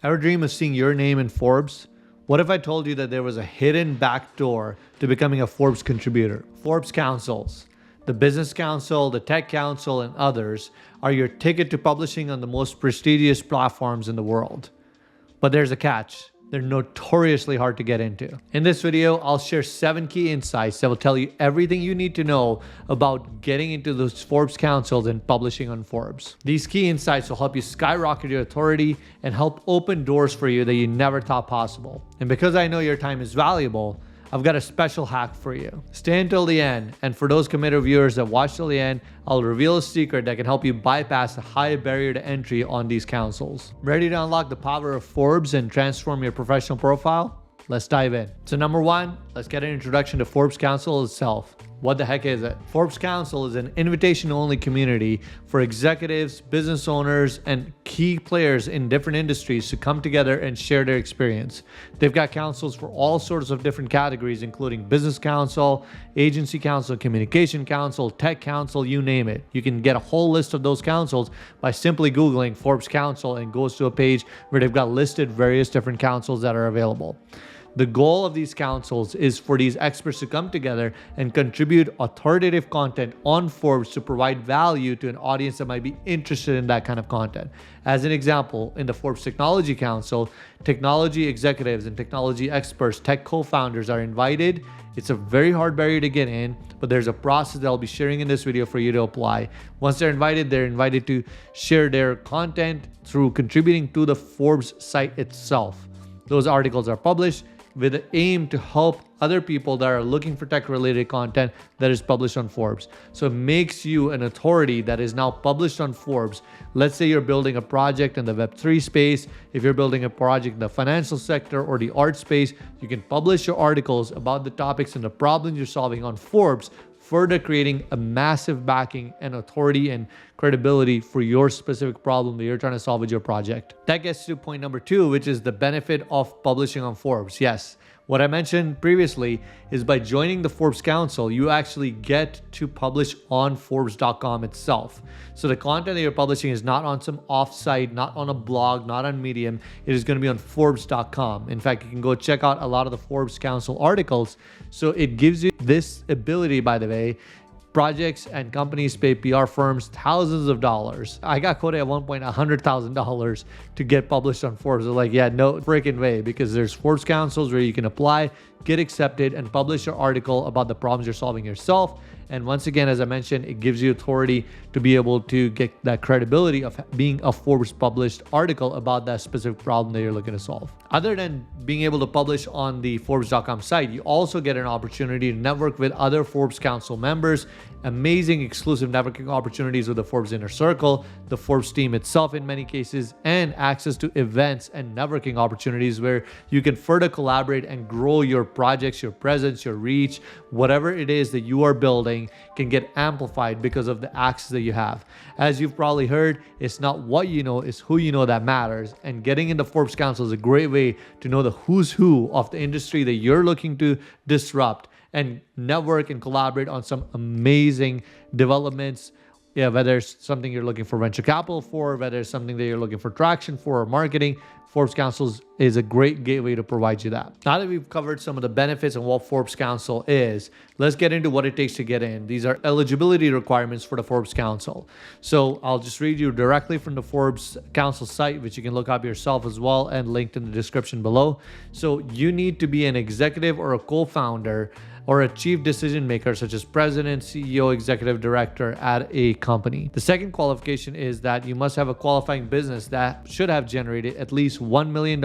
Ever dream of seeing your name in Forbes? What if I told you that there was a hidden back door to becoming a Forbes contributor? Forbes Councils, the Business Council, the Tech Council, and others are your ticket to publishing on the most prestigious platforms in the world. But there's a catch. They're notoriously hard to get into. In this video, I'll share 7 key insights that will tell you everything you need to know about getting into those Forbes Councils and publishing on Forbes. These key insights will help you skyrocket your authority and help open doors for you that you never thought possible. And because I know your time is valuable, I've got a special hack for you. Stay until the end, and for those committed viewers that watch till the end, I'll reveal a secret that can help you bypass the high barrier to entry on these councils. Ready to unlock the power of Forbes and transform your professional profile? Let's dive in. So number 1, let's get an introduction to Forbes Council itself. What the heck is it? Forbes Council is an invitation-only community for executives, business owners, and key players in different industries to come together and share their experience. They've got councils for all sorts of different categories, including business council, agency council, communication council, tech council, you name it. You can get a whole list of those councils by simply Googling Forbes Council and goes to a page where they've got listed various different councils that are available. The goal of these councils is for these experts to come together and contribute authoritative content on Forbes to provide value to an audience that might be interested in that kind of content. As an example, in the Forbes Technology Council, technology executives and technology experts, tech co-founders are invited. It's a very hard barrier to get in, but there's a process that I'll be sharing in this video for you to apply. Once they're invited to share their content through contributing to the Forbes site itself. Those articles are published with the aim to help other people that are looking for tech-related content that is published on Forbes. So it makes you an authority that is now published on Forbes. Let's say you're building a project in the Web3 space. If you're building a project in the financial sector or the art space, you can publish your articles about the topics and the problems you're solving on Forbes, further creating a massive backing and authority and credibility for your specific problem that you're trying to solve with your project. That gets to point number 2, which is the benefit of publishing on Forbes. Yes, what I mentioned previously is by joining the Forbes Council, you actually get to publish on Forbes.com itself. So the content that you're publishing is not on some offsite, not on a blog, not on Medium. It is going to be on Forbes.com. In fact, you can go check out a lot of the Forbes Council articles. So it gives you this ability, by the way. Projects and companies pay PR firms thousands of dollars. I got quoted at one point $100,000 to get published on Forbes. They're like, yeah, no freaking way, because there's Forbes Councils where you can apply, get accepted, and publish your article about the problems you're solving yourself. And once again, as I mentioned, it gives you authority to be able to get that credibility of being a Forbes published article about that specific problem that you're looking to solve. Other than being able to publish on the Forbes.com site, you also get an opportunity to network with other Forbes Council members, amazing exclusive networking opportunities with the Forbes Inner Circle, the Forbes team itself in many cases, and access to events and networking opportunities where you can further collaborate and grow your projects, your presence, your reach, whatever it is that you are building can get amplified because of the access that you have. As you've probably heard, it's not what you know, it's who you know that matters. And getting into Forbes Council is a great way to know the who's who of the industry that you're looking to disrupt and network and collaborate on some amazing developments. Yeah, whether it's something you're looking for venture capital for, whether it's something that you're looking for traction for or marketing, Forbes Councils is a great gateway to provide you that. Now that we've covered some of the benefits and what Forbes Council is, let's get into what it takes to get in. These are eligibility requirements for the Forbes Council. So I'll just read you directly from the Forbes Council site, which you can look up yourself as well and linked in the description below. So you need to be an executive or a co-founder or a chief decision maker such as president, CEO, executive director at a company. The second qualification is that you must have a qualifying business that should have generated at least $1 million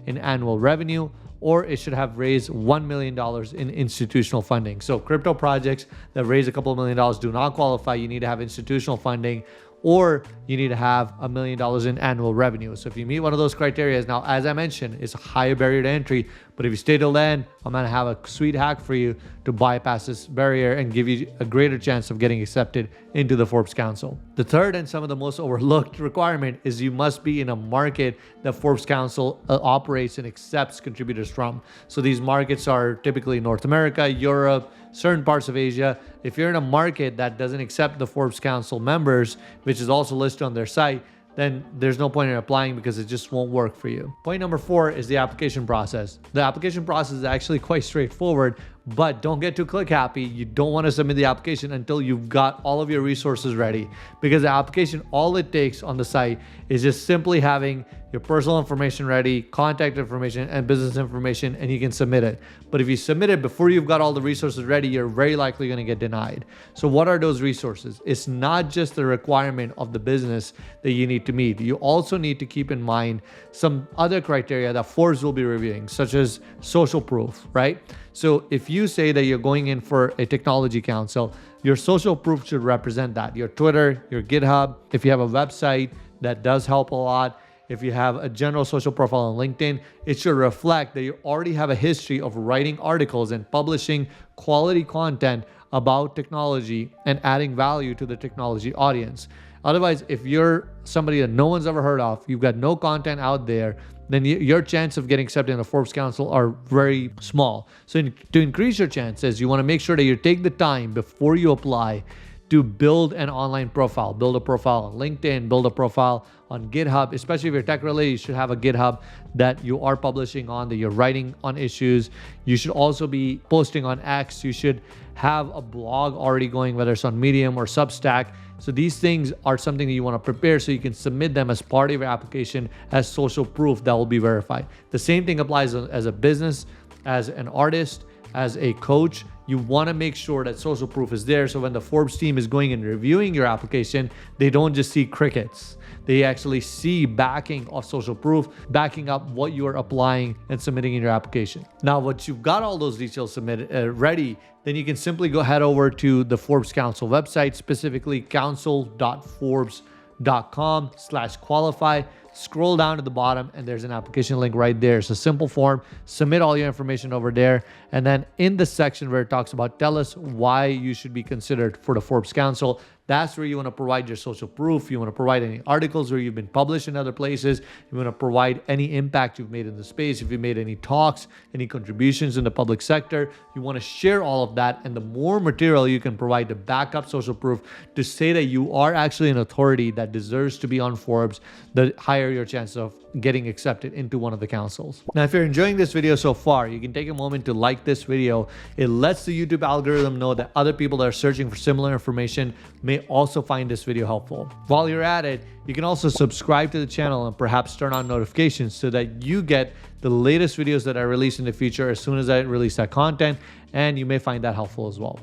in annual revenue, or it should have raised $1 million in institutional funding. So crypto projects that raise a couple of $1 million do not qualify. You need to have institutional funding, or you need to have $1 million in annual revenue. So if you meet one of those criteria, now, as I mentioned, it's a higher barrier to entry, but if you stay till then, I'm gonna have a sweet hack for you to bypass this barrier and give you a greater chance of getting accepted into the Forbes Council. The third and some of the most overlooked requirement is you must be in a market that Forbes Council operates and accepts contributors from. So these markets are typically North America, Europe, certain parts of Asia. If you're in a market that doesn't accept the Forbes Council members, which is also listed on their site, then there's no point in applying because it just won't work for you. Point number 4 is the application process. The application process is actually quite straightforward, but don't get too click happy. You don't want to submit the application until you've got all of your resources ready, because the application, all it takes on the site is just simply having your personal information ready, contact information, and business information, and you can submit it. But if you submit it before you've got all the resources ready, you're very likely going to get denied. So what are those resources? It's not just the requirement of the business that you need to meet. You also need to keep in mind some other criteria that Forbes will be reviewing, such as social proof, right? So if you say that you're going in for a technology council, your social proof should represent that. Your Twitter, your GitHub, if you have a website, that does help a lot. If you have a general social profile on LinkedIn, it should reflect that you already have a history of writing articles and publishing quality content about technology and adding value to the technology audience. Otherwise, if you're somebody that no one's ever heard of, you've got no content out there, then your chance of getting accepted in the Forbes Council are very small. So to increase your chances, you want to make sure that you take the time before you apply to build an online profile. Build a profile on LinkedIn, build a profile on GitHub. Especially if you're tech related, you should have a GitHub that you are publishing on, that you're writing on issues. You should also be posting on X. You should have a blog already going, whether it's on Medium or Substack. So these things are something that you want to prepare so you can submit them as part of your application as social proof that will be verified. The same thing applies as a business, as an artist, as a coach. You want to make sure that social proof is there, so when the Forbes team is going and reviewing your application, they don't just see crickets. They actually see backing of social proof, backing up what you are applying and submitting in your application. Now, once you've got all those details submitted ready, then you can simply go head over to the Forbes Council website, specifically council.forbes.com/qualify. Scroll down to the bottom and there's an application link right there. It's a simple form. Submit all your information over there. And then in the section where it talks about tell us why you should be considered for the Forbes Council, that's where you want to provide your social proof. You want to provide any articles where you've been published in other places. You want to provide any impact you've made in the space. If you made any talks, any contributions in the public sector, you want to share all of that. And the more material you can provide to back up social proof to say that you are actually an authority that deserves to be on Forbes, the higher your chance of getting accepted into one of the councils. Now, if you're enjoying this video so far, you can take a moment to like this video. It lets the YouTube algorithm know that other people that are searching for similar information may also find this video helpful. While you're at it, you can also subscribe to the channel and perhaps turn on notifications so that you get the latest videos that I release in the future as soon as I release that content, and you may find that helpful as well.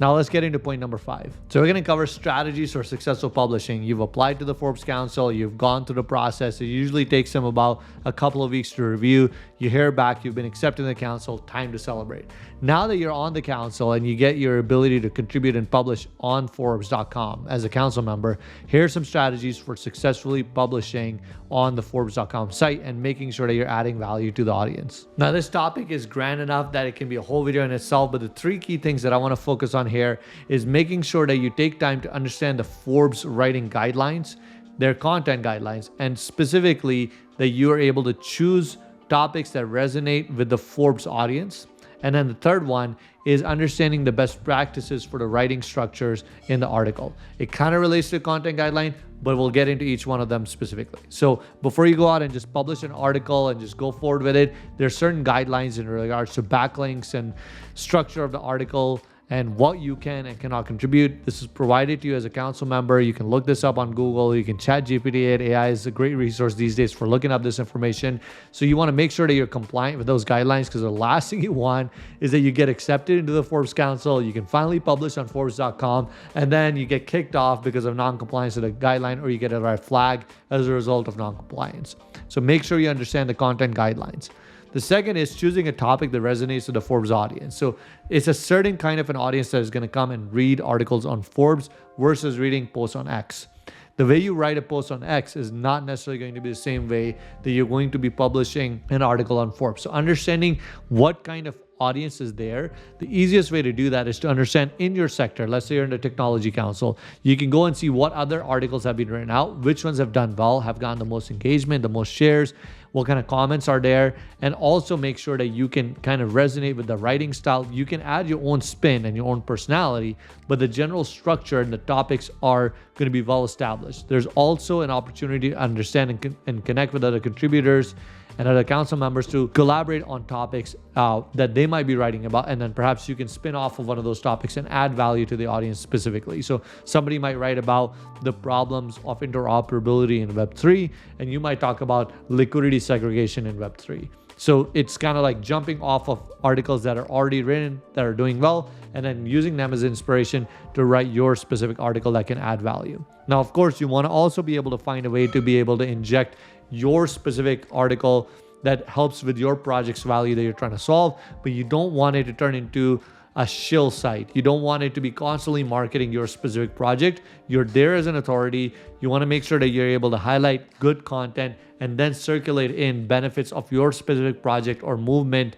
Now let's get into point number 5. So we're going to cover strategies for successful publishing. You've applied to the Forbes Council, you've gone through the process. It usually takes them about a couple of weeks to review. You hear back, you've been accepted in the council, time to celebrate. Now that you're on the council and you get your ability to contribute and publish on Forbes.com as a council member, here are some strategies for successfully publishing on the Forbes.com site and making sure that you're adding value to the audience. Now, this topic is grand enough that it can be a whole video in itself, but the 3 key things that I want to focus on here is making sure that you take time to understand the Forbes writing guidelines, their content guidelines, and specifically that you are able to choose topics that resonate with the Forbes audience. And then the third one is understanding the best practices for the writing structures in the article. It kind of relates to the content guideline, but we'll get into each one of them specifically. So before you go out and just publish an article and just go forward with it, there's certain guidelines in regards to backlinks and structure of the article and what you can and cannot contribute. This is provided to you as a council member. You can look this up on Google. You can chat GPT it. AI is a great resource these days for looking up this information. So you want to make sure that you're compliant with those guidelines, because the last thing you want is that you get accepted into the Forbes Council. You can finally publish on Forbes.com and then you get kicked off because of non-compliance with the guideline, or you get a red flag as a result of non-compliance. So make sure you understand the content guidelines. The second is choosing a topic that resonates with the Forbes audience. So it's a certain kind of an audience that is going to come and read articles on Forbes versus reading posts on X. The way you write a post on X is not necessarily going to be the same way that you're going to be publishing an article on Forbes. So understanding what kind of audience is there, the easiest way to do that is to understand in your sector. Let's say you're in the technology council. You can go and see what other articles have been written out, which ones have done well, have gotten the most engagement, the most shares, what kind of comments are there, and also make sure that you can kind of resonate with the writing style. You can add your own spin and your own personality, but the general structure and the topics are going to be well established. There's also an opportunity to understand and connect with other contributors and other council members to collaborate on topics that they might be writing about. And then perhaps you can spin off of one of those topics and add value to the audience specifically. So somebody might write about the problems of interoperability in Web3, and you might talk about liquidity segregation in Web3. So it's kind of like jumping off of articles that are already written, that are doing well, and then using them as inspiration to write your specific article that can add value. Now, of course, you want to also be able to find a way to be able to inject your specific article that helps with your project's value that you're trying to solve, but you don't want it to turn into a shill site. You don't want it to be constantly marketing your specific project. You're there as an authority. You want to make sure that you're able to highlight good content and then circulate in benefits of your specific project or movement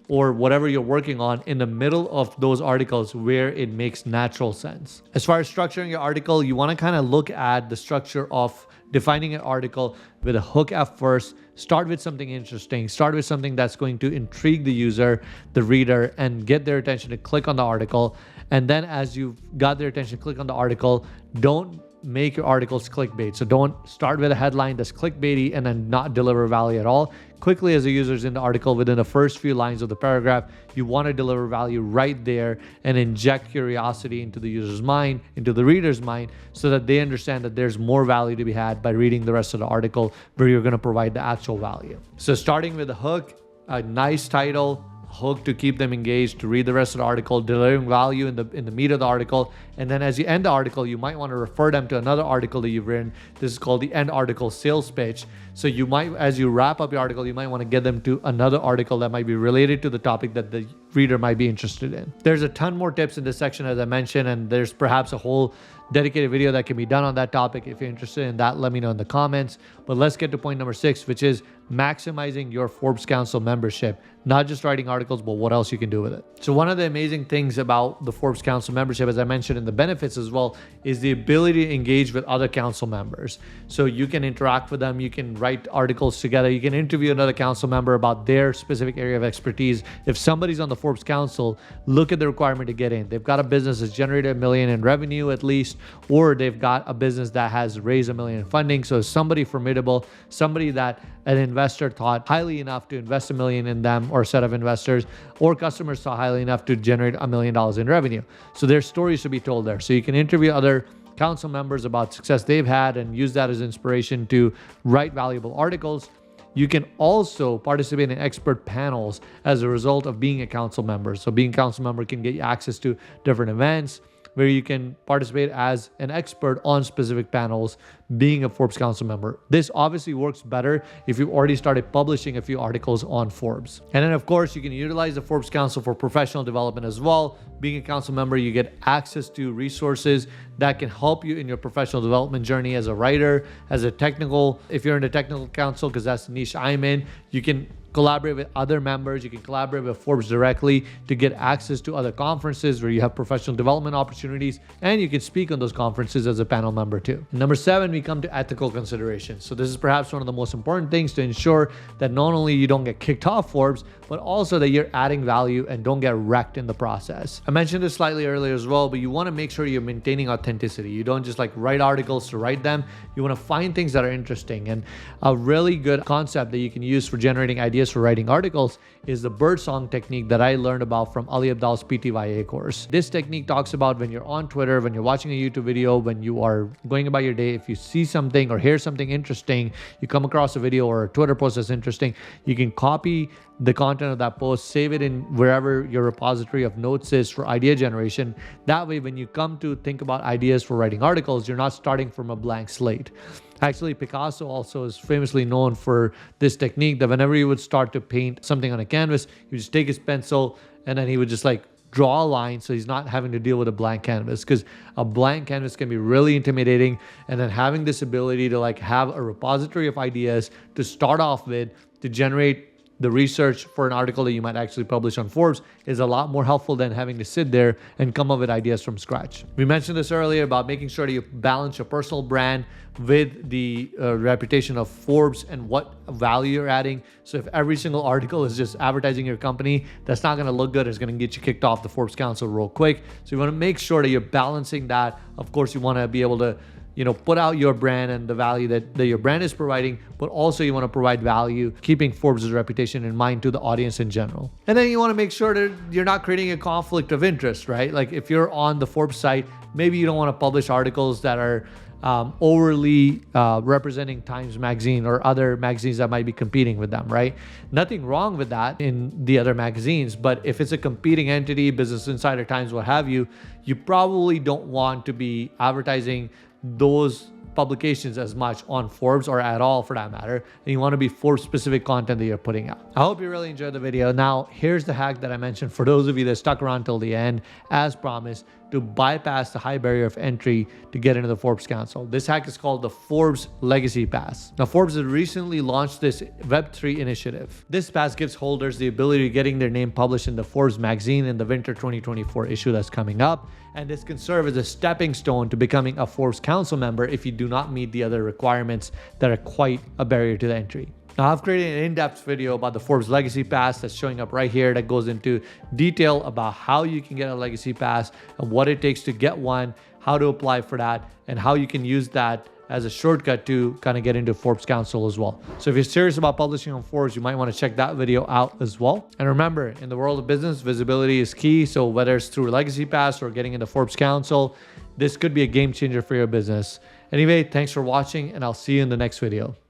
or whatever you're working on in the middle of those articles where it makes natural sense. As far as structuring your article, you want to kind of look at the structure of defining an article with a hook at first. Start with something interesting. Start with something that's going to intrigue the user, the reader, and get their attention to click on the article. And then as you've got their attention, click on the article. Don't make your articles clickbait. So don't start with a headline that's clickbaity and then not deliver value at all. Quickly, as the user's in the article, within the first few lines of the paragraph, you want to deliver value right there and inject curiosity into the user's mind, into the reader's mind, so that they understand that there's more value to be had by reading the rest of the article where you're going to provide the actual value. So starting with a hook, a nice title, hook to keep them engaged, to read the rest of the article, delivering value in the meat of the article. And then as you end the article, you might want to refer them to another article that you've written. This is called the end article sales pitch. So you might, as you wrap up your article, you might want to get them to another article that might be related to the topic that the reader might be interested in. There's a ton more tips in this section, as I mentioned, and there's perhaps a whole dedicated video that can be done on that topic. If you're interested in that, let me know in the comments. But let's get to point number 6, which is maximizing your Forbes Council membership. Not just writing articles, but what else you can do with it. So one of the amazing things about the Forbes Council membership, as I mentioned in the benefits as well, is the ability to engage with other council members. So you can interact with them, you can write articles together, you can interview another council member about their specific area of expertise. If somebody's on the Forbes Council, look at the requirement to get in. They've got a business that's generated $1 million in revenue at least, or they've got a business that has raised $1 million in funding. So somebody formidable, somebody that an investor thought highly enough to invest $1 million in them, or a set of investors, or customers saw highly enough to generate $1 million in revenue. So their stories should be told there. So you can interview other council members about success they've had and use that as inspiration to write valuable articles. You can also participate in expert panels as a result of being a council member. So being a council member can get you access to different events where you can participate as an expert on specific panels, being a Forbes Council member. This obviously works better if you've already started publishing a few articles on Forbes. And then of course, you can utilize the Forbes Council for professional development as well. Being a council member, you get access to resources that can help you in your professional development journey as a writer, as a technical, if you're in the technical council, because that's the niche I'm in, you can collaborate with other members. You can collaborate with Forbes directly to get access to other conferences where you have professional development opportunities, and you can speak on those conferences as a panel member too. Number 7, we come to ethical considerations. So this is perhaps one of the most important things to ensure that not only you don't get kicked off Forbes, but also that you're adding value and don't get wrecked in the process. I mentioned this slightly earlier as well, but you want to make sure you're maintaining authenticity. You don't just like write articles to write them. You want to find things that are interesting. And a really good concept that you can use for generating ideas for writing articles is the birdsong technique that I learned about from Ali Abdal's PTYA course. This technique talks about when you're on Twitter, when you're watching a YouTube video, when you are going about your day, if you see something or hear something interesting, you come across a video or a Twitter post that's interesting, you can copy the content of that post, save it in wherever your repository of notes is for idea generation. That way, when you come to think about ideas for writing articles, you're not starting from a blank slate. Actually, Picasso also is famously known for this technique that whenever he would start to paint something on a canvas, he would just take his pencil and then he would just like draw a line, so he's not having to deal with a blank canvas, because a blank canvas can be really intimidating. And then having this ability to like have a repository of ideas to start off with, to generate the research for an article that you might actually publish on Forbes is a lot more helpful than having to sit there and come up with ideas from scratch. We mentioned this earlier about making sure that you balance your personal brand with the reputation of Forbes and what value you're adding. So if every single article is just advertising your company, that's not going to look good. It's going to get you kicked off the Forbes Council real quick. So you want to make sure that you're balancing that. Of course, you want to be able to put out your brand and the value that your brand is providing, but also you want to provide value, keeping Forbes' reputation in mind to the audience in general. And then you want to make sure that you're not creating a conflict of interest, right? Like if you're on the Forbes site, maybe you don't want to publish articles that are overly representing Times Magazine or other magazines that might be competing with them, right? Nothing wrong with that in the other magazines, but if it's a competing entity, Business Insider, Times, what have you, you probably don't want to be advertising those publications as much on Forbes or at all for that matter. And you want to be Forbes specific content that you're putting out. I hope you really enjoyed the video. Now, here's the hack that I mentioned for those of you that stuck around till the end, as promised, to bypass the high barrier of entry to get into the Forbes Council. This hack is called the Forbes Legacy Pass. Now, Forbes has recently launched this Web3 initiative. This pass gives holders the ability of getting their name published in the Forbes magazine in the winter 2024 issue that's coming up. And this can serve as a stepping stone to becoming a Forbes Council member if you do not meet the other requirements that are quite a barrier to the entry. Now, I've created an in-depth video about the Forbes Legacy Pass that's showing up right here that goes into detail about how you can get a Legacy Pass and what it takes to get one, how to apply for that, and how you can use that as a shortcut to kind of get into Forbes Council as well. So if you're serious about publishing on Forbes, you might want to check that video out as well. And remember, in the world of business, visibility is key. So whether it's through a Legacy Pass or getting into Forbes Council, this could be a game changer for your business. Anyway, thanks for watching, and I'll see you in the next video.